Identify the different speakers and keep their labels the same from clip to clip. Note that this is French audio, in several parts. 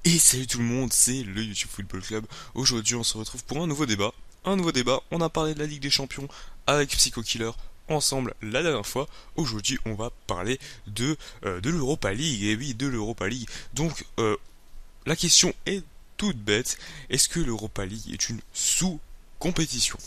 Speaker 1: Et salut tout le monde, c'est le YouTube Football Club. Aujourd'hui, on se retrouve pour un nouveau débat. Un nouveau débat, on a parlé de la Ligue des Champions avec Psycho Killer ensemble la dernière fois. Aujourd'hui, on va parler de l'Europa League. Et oui, de l'Europa League. Donc, la question est toute bête. Est-ce que l'Europa League est une sous-compétition?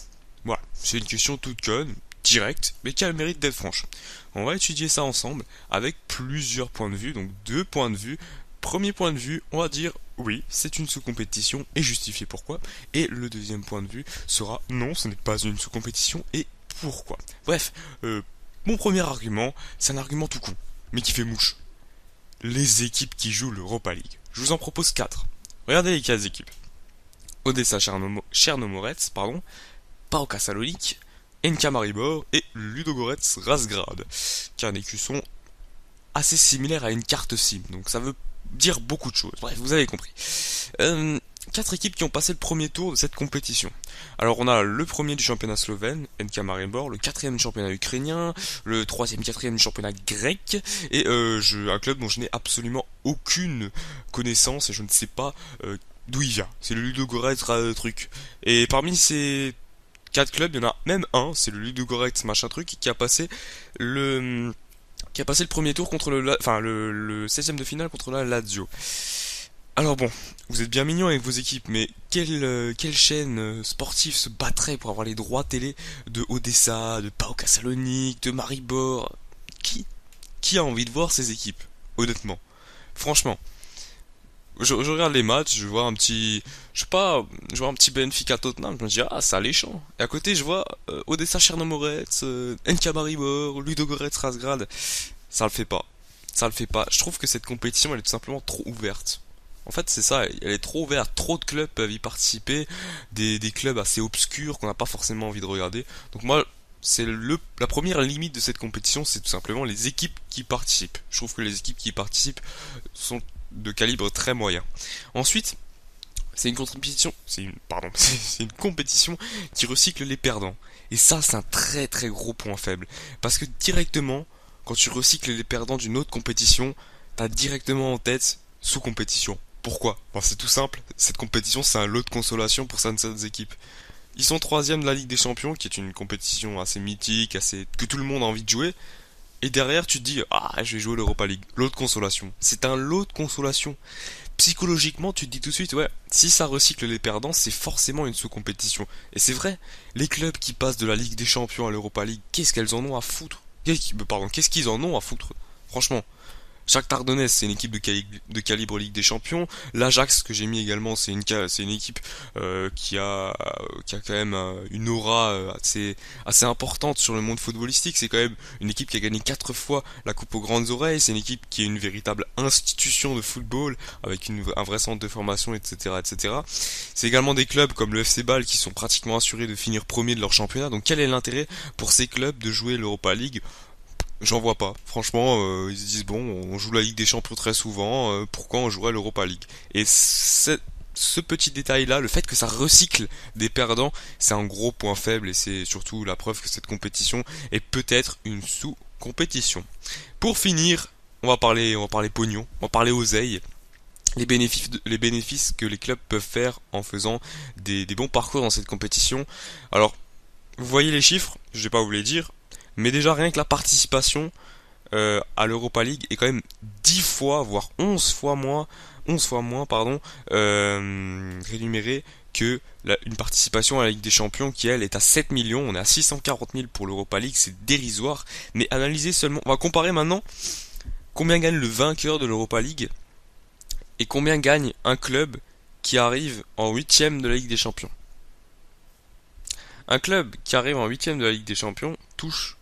Speaker 1: Voilà, c'est une question toute conne, directe, mais qui a le mérite d'être franche. On va étudier ça ensemble avec plusieurs points de vue, donc deux points de vue. Premier point de vue, on va dire oui, c'est une sous-compétition et justifier pourquoi. Et le deuxième point de vue sera non, ce n'est pas une sous-compétition et pourquoi. Bref, mon premier argument, c'est un argument tout con, mais qui fait mouche. Les équipes qui jouent l'Europa League. Je vous en propose 4. Regardez les 4 équipes. Odessa Chernomorets, PAOK Salonique, NK Maribor et Ludogorets Razgrad, qui a un écusson assez similaire à une carte SIM, donc ça veut dire beaucoup de choses. Bref, vous avez compris. Quatre équipes qui ont passé le premier tour de cette compétition. Alors on a le premier du championnat slovène, NK Maribor, le quatrième du championnat ukrainien, le troisième, quatrième du championnat grec, et un club dont je n'ai absolument aucune connaissance et je ne sais pas d'où il vient. C'est le Ludogorets truc. Et parmi ces quatre clubs, il y en a même un, c'est le Ludogorets machin truc, le qui a passé le premier tour contre le 16e de finale contre la Lazio. Alors bon, vous êtes bien mignons avec vos équipes, mais quelle chaîne sportive se battrait pour avoir les droits télé de Odessa, de PAOK Salonique, de Maribor? Qui Qui a envie de voir ces équipes? Honnêtement. Franchement. Je regarde les matchs, je vois un petit, je sais pas, je vois un petit Benfica Tottenham, je me dis ah c'est alléchant. Et à côté je vois Odessa Chernomorets, NK Maribor, Ludogorets Razgrad. Ça le fait pas. Ça le fait pas. Je trouve que cette compétition elle est tout simplement trop ouverte. En fait c'est ça, elle est trop ouverte, trop de clubs peuvent y participer, des clubs assez obscurs qu'on n'a pas forcément envie de regarder. Donc moi la première limite de cette compétition, c'est tout simplement les équipes qui participent. Je trouve que les équipes qui participent sont de calibre très moyen. Ensuite, c'est une compétition, c'est une compétition qui recycle les perdants. Et ça, c'est un très très gros point faible. Parce que directement, quand tu recycles les perdants d'une autre compétition, t'as directement en tête sous-compétition. Pourquoi? C'est tout simple, cette compétition c'est un lot de consolation pour certaines équipes. Ils sont troisième de la Ligue des Champions, qui est une compétition assez mythique, que tout le monde a envie de jouer. Et derrière, tu te dis, ah, je vais jouer l'Europa League. Lot de consolation. C'est un lot de consolation. Psychologiquement, tu te dis tout de suite, ouais, si ça recycle les perdants, c'est forcément une sous-compétition. Et c'est vrai, les clubs qui passent de la Ligue des Champions à l'Europa League, qu'est-ce qu'elles en ont à foutre? Qu'est-ce qu'ils en ont à foutre? Franchement. Shakhtar Donetsk, c'est une équipe de calibre Ligue des Champions. L'Ajax que j'ai mis également, c'est une équipe qui a quand même une aura assez importante sur le monde footballistique. C'est quand même une équipe qui a gagné 4 fois la Coupe aux grandes oreilles. C'est une équipe qui est une véritable institution de football avec un vrai centre de formation, etc., etc. C'est également des clubs comme le FC Bâle qui sont pratiquement assurés de finir premier de leur championnat. Donc quel est l'intérêt pour ces clubs de jouer l'Europa League? J'en vois pas. Franchement, ils se disent bon, on joue la Ligue des Champions très souvent, pourquoi on jouerait l'Europa League? Et ce petit détail-là, le fait que ça recycle des perdants, c'est un gros point faible et c'est surtout la preuve que cette compétition est peut-être une sous-compétition. Pour finir, on va parler pognon, on va parler oseille. Les bénéfices que les clubs peuvent faire en faisant des bons parcours dans cette compétition. Alors, vous voyez les chiffres, je vais pas vous les dire, mais déjà rien que la participation à l'Europa League est quand même 10 fois, voire 11 fois moins, rémunérée que une participation à la Ligue des Champions qui elle est à 7 millions, on est à 640 000 pour l'Europa League, c'est dérisoire, mais analysez seulement, on va comparer maintenant combien gagne le vainqueur de l'Europa League et combien gagne un club qui arrive en huitième de la Ligue des Champions. Un club qui arrive en huitième de la Ligue des Champions touche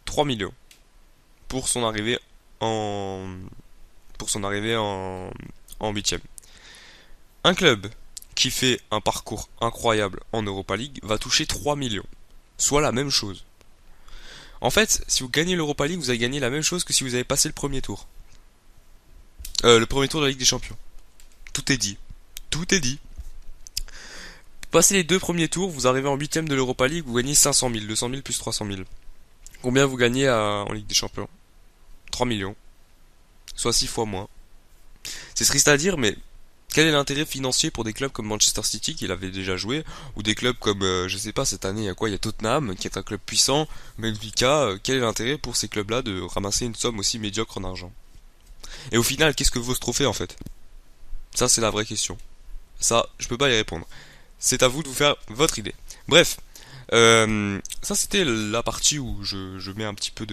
Speaker 1: 3 millions pour son arrivée en en huitième. Un club qui fait un parcours incroyable en Europa League va toucher 3 millions, soit la même chose. En fait, si vous gagnez l'Europa League, vous avez gagné la même chose que si vous avez passé le premier tour. Le premier tour de la Ligue des Champions. Tout est dit. Tout est dit. Vous passez les deux premiers tours, vous arrivez en huitième de l'Europa League, vous gagnez 500 000, 200 000 plus 300 000. Combien vous gagnez en Ligue des Champions? 3 millions. Soit 6 fois moins. C'est triste à dire, mais Quel est l'intérêt financier pour des clubs comme Manchester City qui l'avait déjà joué, ou des clubs comme, je sais pas, cette année il y a quoi, il y a Tottenham qui est un club puissant, Benfica, quel est l'intérêt pour ces clubs-là de ramasser une somme aussi médiocre en argent? Et au final, qu'est-ce que vaut ce trophée en fait? Ça c'est la vraie question. Ça, je peux pas y répondre. C'est à vous de vous faire votre idée. Bref, ça c'était la partie où je mets un petit peu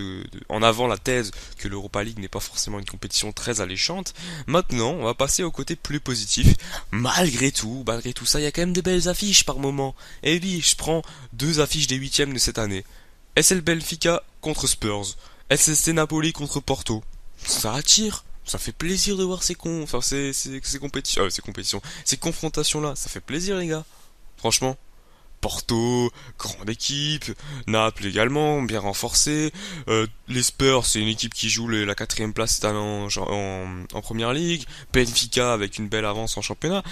Speaker 1: en avant la thèse que l'Europa League n'est pas forcément une compétition très alléchante. Maintenant, on va passer au côté plus positif. Malgré tout ça, il y a quand même de belles affiches par moment. Et oui, je prends deux affiches des huitièmes de cette année. SL Benfica contre Spurs. SSC Napoli contre Porto. Ça attire. Ça fait plaisir de voir ces confrontations-là. Ça fait plaisir, les gars. Franchement. Porto, grande équipe, Naples également, bien renforcé. Les Spurs, c'est une équipe qui joue la quatrième place cette année en première ligue. Benfica avec une belle avance en championnat.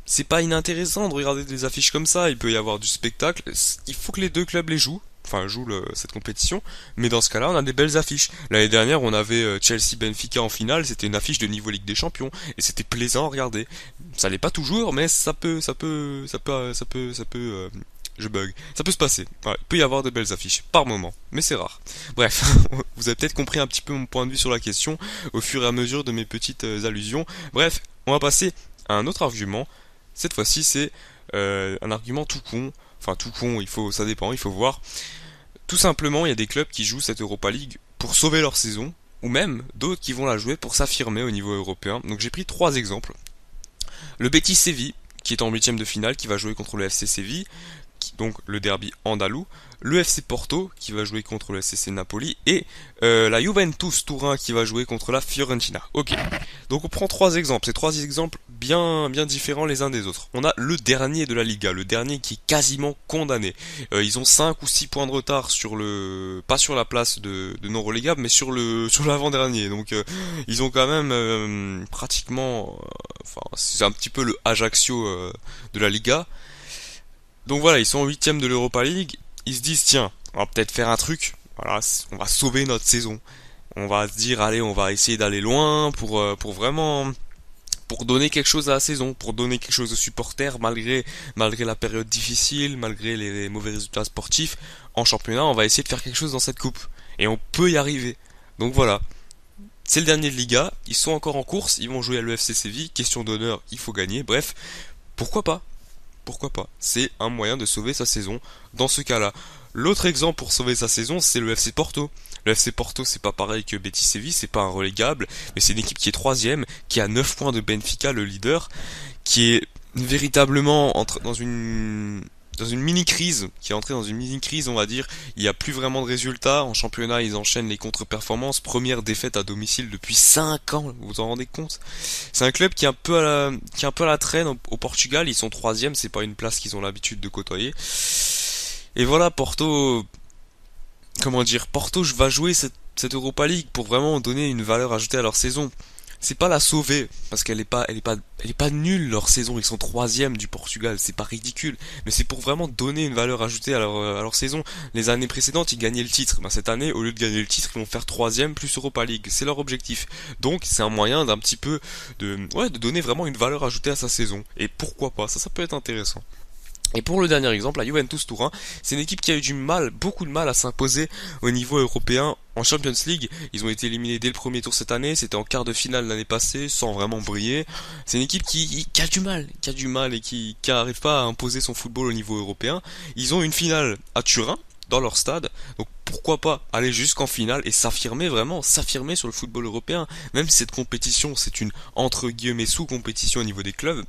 Speaker 1: C'est pas inintéressant de regarder des affiches comme ça, il peut y avoir du spectacle. Il faut que les deux clubs les jouent. Enfin, jouent cette compétition, mais dans ce cas-là, on a des belles affiches. L'année dernière, on avait Chelsea-Benfica en finale, c'était une affiche de niveau Ligue des Champions, et c'était plaisant à regarder. Ça l'est pas toujours, mais je bug. Ça peut se passer. Voilà, il peut y avoir de belles affiches, par moment, mais c'est rare. Bref, vous avez peut-être compris un petit peu mon point de vue sur la question, au fur et à mesure de mes petites allusions. Bref, on va passer à un autre argument. Cette fois-ci, c'est un argument tout con. Enfin, tout con, ça dépend, il faut voir. Tout simplement, il y a des clubs qui jouent cette Europa League pour sauver leur saison, ou même d'autres qui vont la jouer pour s'affirmer au niveau européen. Donc j'ai pris trois exemples. Le Betis Séville, qui est en huitième de finale, qui va jouer contre le FC Séville, donc le derby andalou, le FC Porto qui va jouer contre le SSC Napoli et la Juventus Turin qui va jouer contre la Fiorentina. Ok, donc on prend trois exemples, ces trois exemples bien différents les uns des autres. On a le dernier de la Liga, le dernier qui est quasiment condamné. Ils ont 5 ou 6 points de retard pas sur la place de non relégable, mais sur l'avant-dernier. Donc ils ont quand même pratiquement, c'est un petit peu le Ajaccio de la Liga. Donc voilà, ils sont en huitième de l'Europa League. Ils se disent, tiens, on va peut-être faire un truc. Voilà, on va sauver notre saison. On va se dire, allez, on va essayer d'aller loin pour vraiment, pour donner quelque chose à la saison, pour donner quelque chose aux supporters malgré la période difficile, malgré les mauvais résultats sportifs. En championnat, on va essayer de faire quelque chose dans cette coupe. Et on peut y arriver. Donc voilà. C'est le dernier de Liga. Ils sont encore en course. Ils vont jouer à l'EFC Séville. Question d'honneur, il faut gagner. Bref, pourquoi pas? Pourquoi pas? C'est un moyen de sauver sa saison dans ce cas-là. L'autre exemple pour sauver sa saison, c'est le FC Porto. Le FC Porto, c'est pas pareil que Betis Séville, c'est pas un relégable, mais c'est une équipe qui est troisième, qui a 9 points de Benfica, le leader, qui est véritablement dans une mini-crise, qui est entré dans une mini-crise, on va dire. Il n'y a plus vraiment de résultats. En championnat, ils enchaînent les contre-performances. Première défaite à domicile depuis 5 ans. Vous vous en rendez compte? C'est un club qui est qui est un peu à la traîne au Portugal. Ils sont troisième, c'est pas une place qu'ils ont l'habitude de côtoyer. Et voilà, Porto, comment dire, Porto va jouer cette Europa League pour vraiment donner une valeur ajoutée à leur saison. C'est pas la sauver, parce qu'elle est pas nulle leur saison, ils sont troisième du Portugal, c'est pas ridicule, mais c'est pour vraiment donner une valeur ajoutée à leur saison. Les années précédentes, ils gagnaient le titre, ben, cette année, au lieu de gagner le titre, ils vont faire troisième plus Europa League, c'est leur objectif. Donc c'est un moyen d'un petit peu de donner vraiment une valeur ajoutée à sa saison. Et pourquoi pas, ça peut être intéressant. Et pour le dernier exemple, la Juventus Turin, c'est une équipe qui a eu beaucoup de mal à s'imposer au niveau européen en Champions League. Ils ont été éliminés dès le premier tour cette année, c'était en quart de finale l'année passée, sans vraiment briller. C'est une équipe qui a du mal et qui n'arrive pas à imposer son football au niveau européen. Ils ont une finale à Turin, dans leur stade, donc pourquoi pas aller jusqu'en finale et s'affirmer sur le football européen. Même si cette compétition, c'est une entre guillemets sous-compétition au niveau des clubs,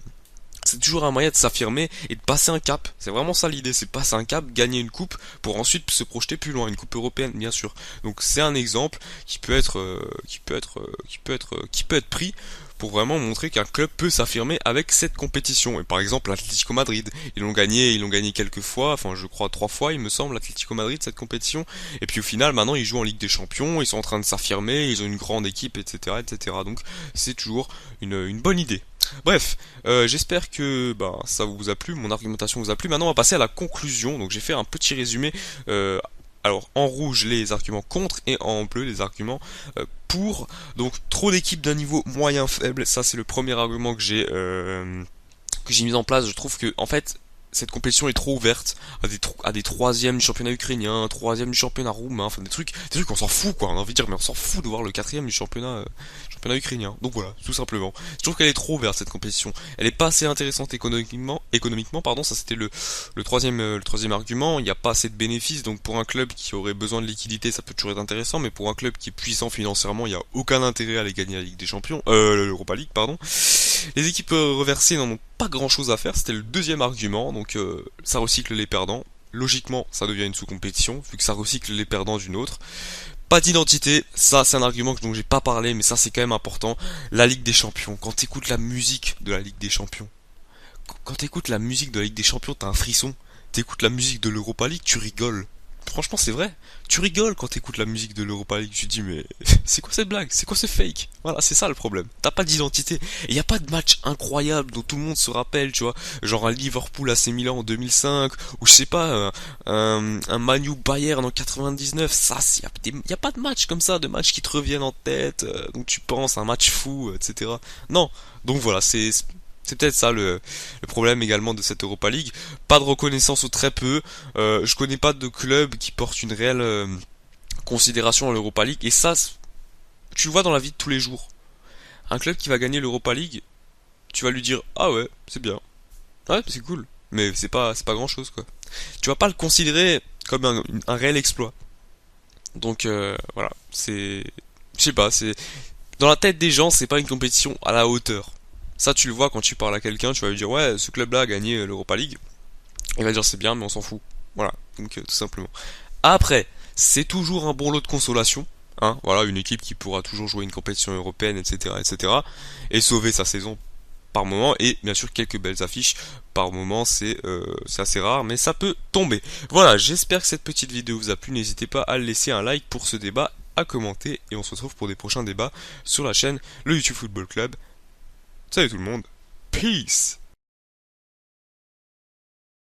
Speaker 1: c'est toujours un moyen de s'affirmer et de passer un cap. C'est vraiment ça l'idée, c'est passer un cap, gagner une coupe pour ensuite se projeter plus loin, une coupe européenne bien sûr. Donc c'est un exemple qui peut être pris pour vraiment montrer qu'un club peut s'affirmer avec cette compétition. Et par exemple l'Atlético Madrid, ils l'ont gagné quelques fois, enfin je crois 3 fois il me semble, l'Atlético Madrid cette compétition. Et puis au final maintenant ils jouent en Ligue des Champions, ils sont en train de s'affirmer, ils ont une grande équipe, etc. Donc c'est toujours une bonne idée. Bref, j'espère que ça vous a plu, mon argumentation vous a plu. Maintenant on va passer à la conclusion. Donc j'ai fait un petit résumé Alors en rouge les arguments contre et en bleu les arguments pour. Donc trop d'équipes d'un niveau moyen faible, ça c'est le premier argument que j'ai mis en place. Je trouve que en fait cette compétition est trop ouverte à des troisièmes du championnat ukrainien, un troisième du championnat roumain, enfin des trucs on s'en fout quoi, on a envie de dire mais on s'en fout de voir le quatrième du championnat ukrainien. Donc voilà, tout simplement. Je trouve qu'elle est trop ouverte cette compétition. Elle est pas assez intéressante économiquement pardon, ça c'était le troisième argument. Il n'y a pas assez de bénéfices, donc pour un club qui aurait besoin de liquidité, ça peut toujours être intéressant, mais pour un club qui est puissant financièrement, il n'y a aucun intérêt à aller gagner la Ligue des Champions, l'Europa League pardon. Les équipes reversées n'en ont pas grand chose à faire, c'était le deuxième argument, donc ça recycle les perdants. Logiquement, ça devient une sous-compétition, vu que ça recycle les perdants d'une autre. Pas d'identité, ça c'est un argument dont j'ai pas parlé, mais ça c'est quand même important. La Ligue des Champions, quand t'écoutes la musique de la Ligue des Champions, quand t'écoutes la musique de la Ligue des Champions, t'as un frisson. T'écoutes la musique de l'Europa League, tu rigoles. Franchement, c'est vrai. Tu rigoles quand t'écoutes la musique de l'Europa League. Tu te dis, mais c'est quoi cette blague? C'est quoi ce fake? Voilà, c'est ça le problème. T'as pas d'identité. Et y a pas de match incroyable dont tout le monde se rappelle, tu vois. Genre un Liverpool AC Milan en 2005, ou je sais pas, un Man U Bayern en 99. Ça, y a pas de match comme ça, de matchs qui te reviennent en tête, donc tu penses à un match fou, etc. Non. Donc voilà, c'est peut-être ça le problème également de cette Europa League. Pas de reconnaissance ou très peu. Je connais pas de club qui porte une réelle considération à l'Europa League. Et ça, tu le vois dans la vie de tous les jours. Un club qui va gagner l'Europa League, tu vas lui dire ah ouais, c'est bien, ouais c'est cool, mais c'est pas grand chose quoi. Tu vas pas le considérer comme un réel exploit. Donc voilà, je sais pas, c'est dans la tête des gens, c'est pas une compétition à la hauteur. Ça, tu le vois quand tu parles à quelqu'un, tu vas lui dire ouais, ce club-là a gagné l'Europa League. Il va dire c'est bien, mais on s'en fout. Voilà, donc tout simplement. Après, c'est toujours un bon lot de consolation. Hein, voilà, une équipe qui pourra toujours jouer une compétition européenne, etc., etc., et sauver sa saison par moment. Et bien sûr, quelques belles affiches par moment, c'est assez rare, mais ça peut tomber. Voilà, j'espère que cette petite vidéo vous a plu. N'hésitez pas à laisser un like pour ce débat, à commenter, et on se retrouve pour des prochains débats sur la chaîne, le YouTube Football Club. Salut tout le monde, peace!